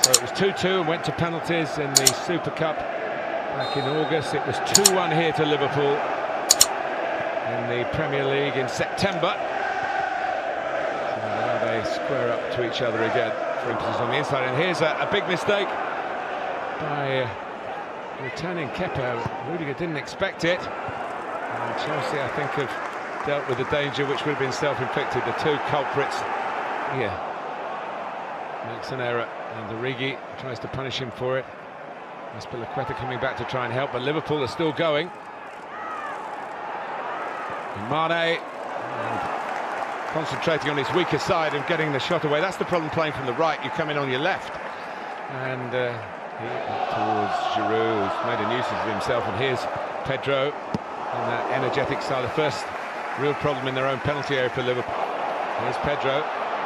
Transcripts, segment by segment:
So it was 2-2 and went to penalties in the Super Cup back in August. It was 2-1 here to Liverpool in the Premier League in September. So now they square up to each other again for emphasis on the inside. And here's a big mistake by returning Kepa. Rudiger didn't expect it. And Chelsea, I think, have dealt with the danger which would have been self-inflicted. The two culprits here. Makes an error, and Origi tries to punish him for it. Azpilicueta coming back to try and help, but Liverpool are still going. And Mane concentrating on his weaker side and getting the shot away. That's the problem playing from the right. You come in on your left, and towards Giroud, who's made a nuisance of himself. And here's Pedro in that energetic style. The first real problem in their own penalty area for Liverpool. Here's Pedro.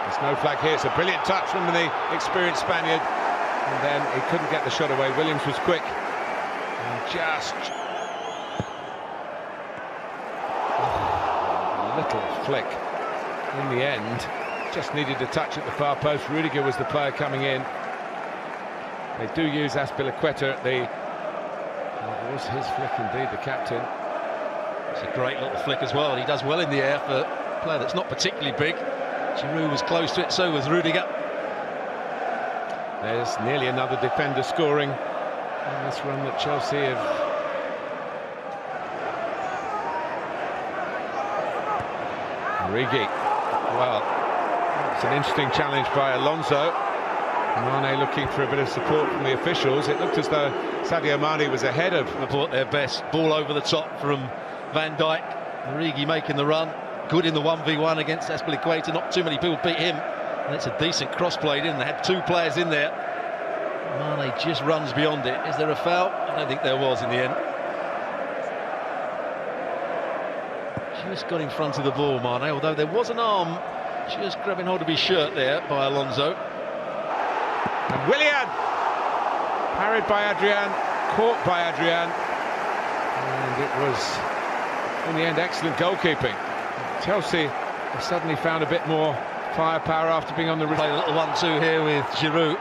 There's no flag here. It's a brilliant touch from the experienced Spaniard, and then he couldn't get the shot away. Williams was quick and just a little flick in the end. Just needed a touch at the far post. Rudiger was the player coming in. They do use Azpilicueta at the... It was his flick indeed, the captain. It's a great little flick as well, and he does well in the air for a player that's not particularly big. Giroud was close to it, so was Rudiger. There's nearly another defender scoring in this run that Chelsea have. Origi. Well, it's an interesting challenge by Alonso. Mane looking for a bit of support from the officials. It looked as though Sadio Mane was ahead of. Brought their best ball over the top from Van Dijk. Origi making the run. Good in the 1v1 against Azpilicueta. Not too many people beat him. And it's a decent cross played in. They had two players in there. Mane just runs beyond it. Is there a foul? I don't think there was in the end. Just got in front of the ball, Mane, although there was an arm just grabbing hold of his shirt there by Alonso. And Willian! Parried by Adrian, caught by Adrian. And it was, in the end, excellent goalkeeping. Chelsea have suddenly found a bit more firepower after being on the... Play a little 1-2 here with Giroud.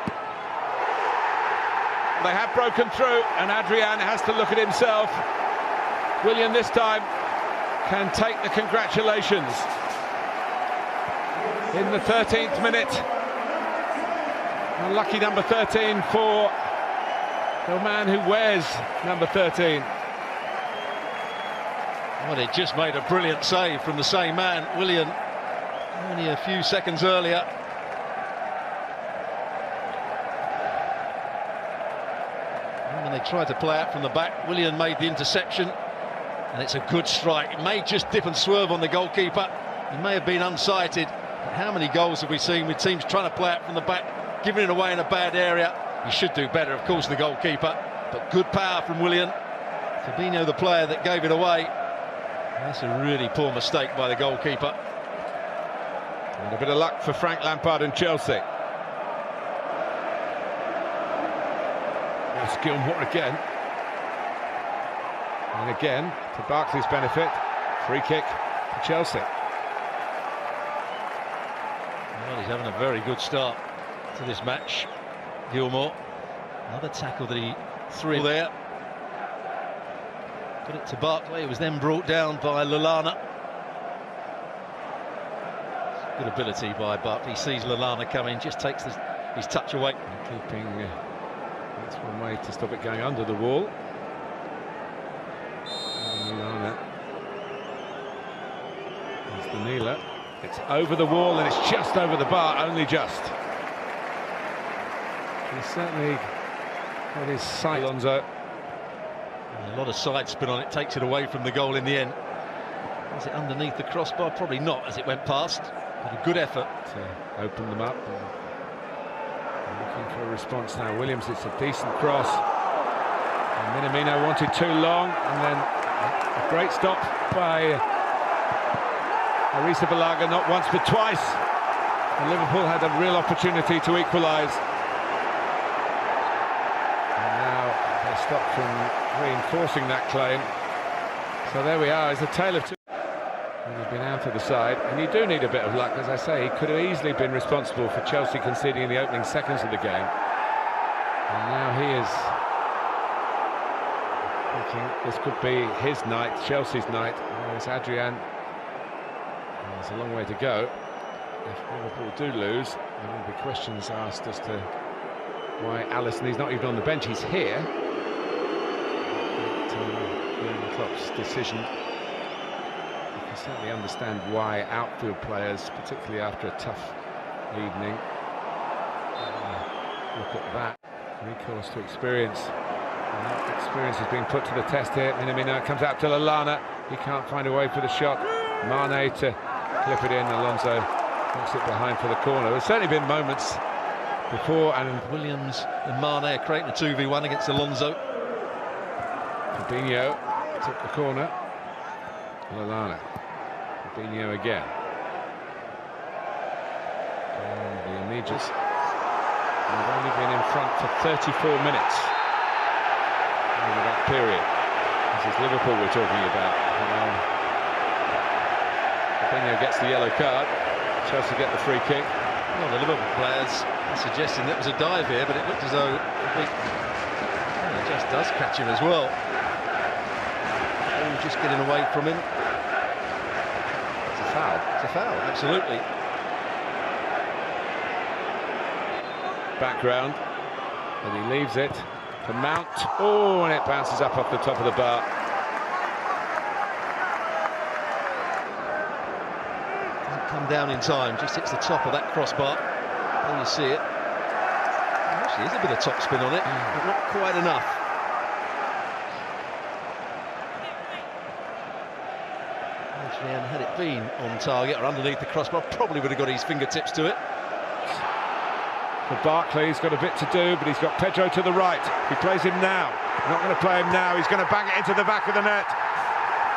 They have broken through, and Adrian has to look at himself. Willian this time can take the congratulations. In the 13th minute. Unlucky number 13 for the man who wears number 13. Well, it just made a brilliant save from the same man, Willian, only a few seconds earlier. And when they tried to play out from the back, Willian made the interception, and it's a good strike. It may just dip and swerve on the goalkeeper. He may have been unsighted, but how many goals have we seen with teams trying to play out from the back, giving it away in a bad area? He should do better, of course, the goalkeeper, but good power from Willian. Fabinho, the player that gave it away. That's a really poor mistake by the goalkeeper. And a bit of luck for Frank Lampard and Chelsea. It's Gilmour again. And again, to Barkley's benefit, free kick for Chelsea. Well, he's having a very good start to this match, Gilmour. Another tackle that he threw there. Got it to Barkley. It was then brought down by Lallana. Good ability by Barkley. He sees Lallana coming, just takes his touch away. Keeping, that's one way to stop it going under the wall. Lallana. There's the kneeler. It's over the wall and it's just over the bar, only just. He's certainly got his sight, Alonso. A lot of side spin on it, takes it away from the goal in the end. Was it underneath the crossbar? Probably not, as it went past. But a good effort to open them up. And looking for a response now. Williams, it's a decent cross. And Minamino wanted too long, and then a great stop by Arrizabalaga, not once but twice. And Liverpool had a real opportunity to equalise. Stopped from reinforcing that claim. So there we are, it's a tale of two. And he's been out of the side, and you do need a bit of luck. As I say, he could have easily been responsible for Chelsea conceding in the opening seconds of the game. And now he is thinking this could be his night, Chelsea's night. Whereas Adrian, there's a long way to go. If Liverpool do lose, there will be questions asked as to why Alisson, he's not even on the bench, he's here. Jurgen Klopp's decision. You can certainly understand why outfield players, particularly after a tough evening, look at that. Recourse to experience. And that experience is being put to the test here. Minamino comes out to Lallana. He can't find a way for the shot. Mane to clip it in. Alonso knocks it behind for the corner. There's certainly been moments before, and Williams and Mane are creating a 2v1 against Alonso. Fabinho took the corner. Lallana. Fabinho again. And the immediate. They've only been in front for 34 minutes over that period. This is Liverpool we're talking about. Fabinho gets the yellow card. Chelsea get the free kick. Well, the Liverpool players are suggesting that was a dive here, but it looked as though it just does catch him as well. Oh, just getting away from him. It's a foul. It's a foul, absolutely. Background, and he leaves it to Mount. Oh, and it bounces up off the top of the bar. Doesn't come down in time, just hits the top of that crossbar. There you see it. There actually is a bit of topspin on it, but not quite enough. Adrian, had it been on target or underneath the crossbar, probably would have got his fingertips to it. For Barkley, he's got a bit to do, but he's got Pedro to the right. He plays him now. Not going to play him now. He's going to bang it into the back of the net.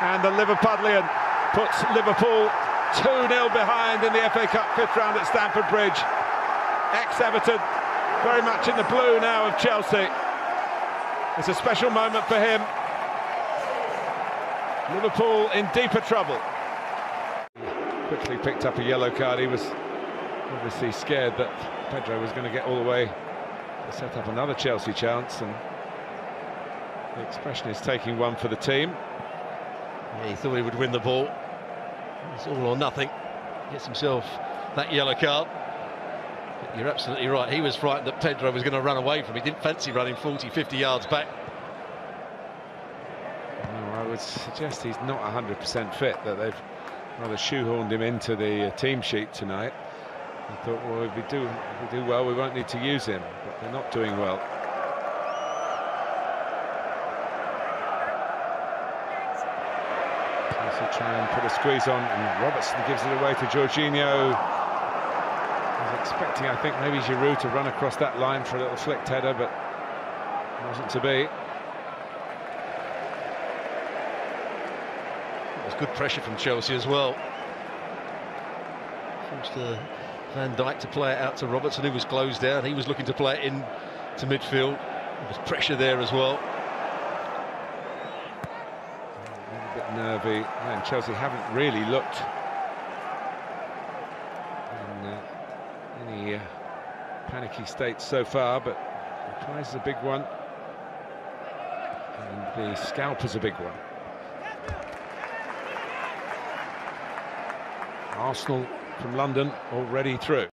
And the Liverpudlian puts Liverpool 2-0 behind in the FA Cup fifth round at Stamford Bridge. Ex-Everton, very much in the blue now of Chelsea. It's a special moment for him. Liverpool in deeper trouble. Quickly picked up a yellow card. He was obviously scared that Pedro was going to get all the way to set up another Chelsea chance, and the expression is taking one for the team. Yeah, he thought he would win the ball. It's all or nothing. Gets himself that yellow card. But you're absolutely right. He was frightened that Pedro was going to run away from him. He didn't fancy running 40, 50 yards back. No, I would suggest he's not 100% fit, that they've rather shoehorned him into the team sheet tonight. I thought, well, if we do well, we won't need to use him, but they're not doing well. Chelsea try and put a squeeze on, and Robertson gives it away to Jorginho. I was expecting, I think, maybe Giroud to run across that line for a little flicked header, but it wasn't to be. It was good pressure from Chelsea as well. Forced Van Dijk to play it out to Robertson, who was closed down. He was looking to play it in to midfield. There was pressure there as well. A little bit nervy, and Chelsea haven't really looked in any panicky state so far, but the prize is a big one, and the scalp is a big one. Arsenal from London already through.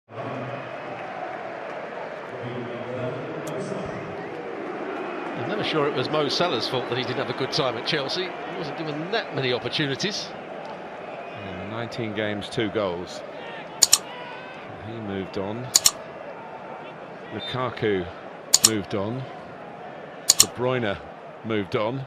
I'm never sure it was Mo Salah's fault that he didn't have a good time at Chelsea. He wasn't given that many opportunities. In 19 games, 2 goals. He moved on. Lukaku moved on. De Bruyne moved on.